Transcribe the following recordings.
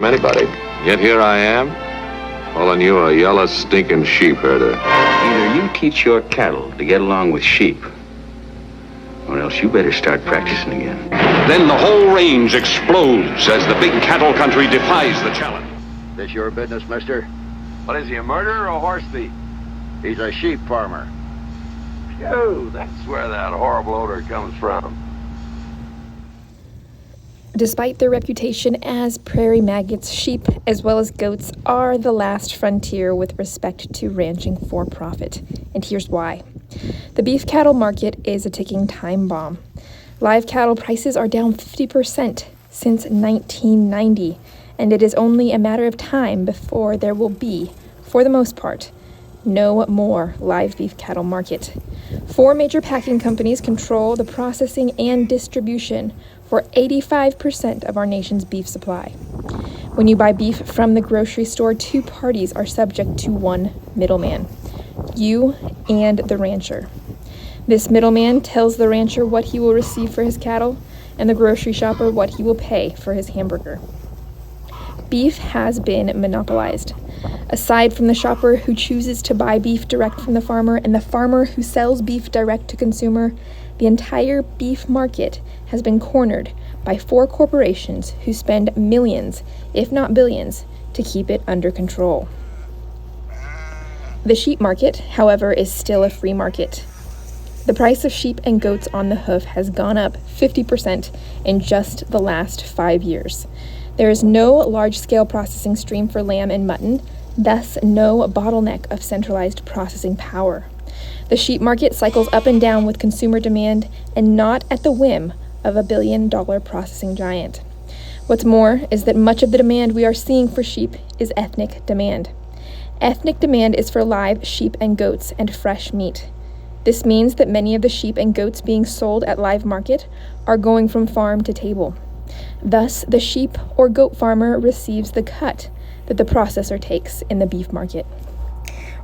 Anybody. Yet here I am, calling you a yellow stinking sheep herder. Either you teach your cattle to get along with sheep, or else you better start practicing again. Then the whole range explodes as the big cattle country defies the challenge. This your business, mister? What is he, a murderer or a horse thief? He's a sheep farmer. Phew, that's where that horrible odor comes from. Despite their reputation as prairie maggots, sheep, as well as goats, are the last frontier with respect to ranching for profit. And here's why. The beef cattle market is a ticking time bomb. Live cattle prices are down 50% since 1990, and it is only a matter of time before there will be, for the most part, no more live beef cattle market. 4 major packing companies control the processing and distribution for 85% of our nation's beef supply. When you buy beef from the grocery store, 2 parties are subject to one middleman: you and the rancher. This middleman tells the rancher what he will receive for his cattle, and the grocery shopper what he will pay for his hamburger. Beef has been monopolized. Aside from the shopper who chooses to buy beef direct from the farmer and the farmer who sells beef direct to consumer, the entire beef market has been cornered by 4 corporations who spend millions, if not billions, to keep it under control. The sheep market, however, is still a free market. The price of sheep and goats on the hoof has gone up 50% in just the last 5 years. There is no large-scale processing stream for lamb and mutton, thus no bottleneck of centralized processing power. The sheep market cycles up and down with consumer demand and not at the whim of a billion-dollar processing giant. What's more is that much of the demand we are seeing for sheep is ethnic demand. Ethnic demand is for live sheep and goats and fresh meat. This means that many of the sheep and goats being sold at live market are going from farm to table. Thus, the sheep or goat farmer receives the cut that the processor takes in the beef market.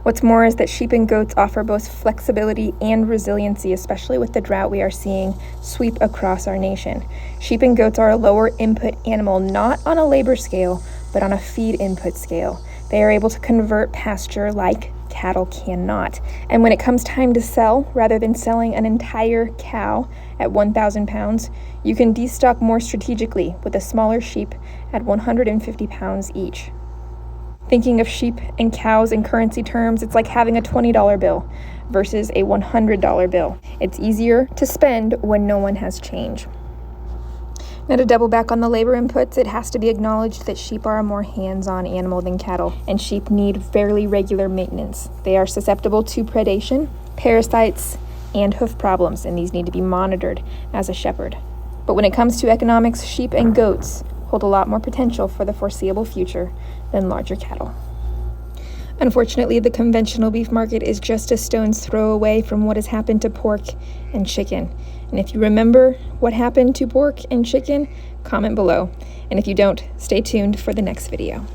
What's more is that sheep and goats offer both flexibility and resiliency, especially with the drought we are seeing sweep across our nation. Sheep and goats are a lower input animal, not on a labor scale, but on a feed input scale. They are able to convert pasture like cattle cannot. And when it comes time to sell, rather than selling an entire cow at 1,000 pounds, you can destock more strategically with a smaller sheep at 150 pounds each. Thinking of sheep and cows in currency terms, it's like having a $20 bill versus a $100 bill. It's easier to spend when no one has change. Now, to double back on the labor inputs, it has to be acknowledged that sheep are a more hands-on animal than cattle, and sheep need fairly regular maintenance. They are susceptible to predation, parasites, and hoof problems, and these need to be monitored as a shepherd. But when it comes to economics, sheep and goats hold a lot more potential for the foreseeable future than larger cattle. Unfortunately, the conventional beef market is just a stone's throw away from what has happened to pork and chicken. And if you remember what happened to pork and chicken, comment below. And if you don't, stay tuned for the next video.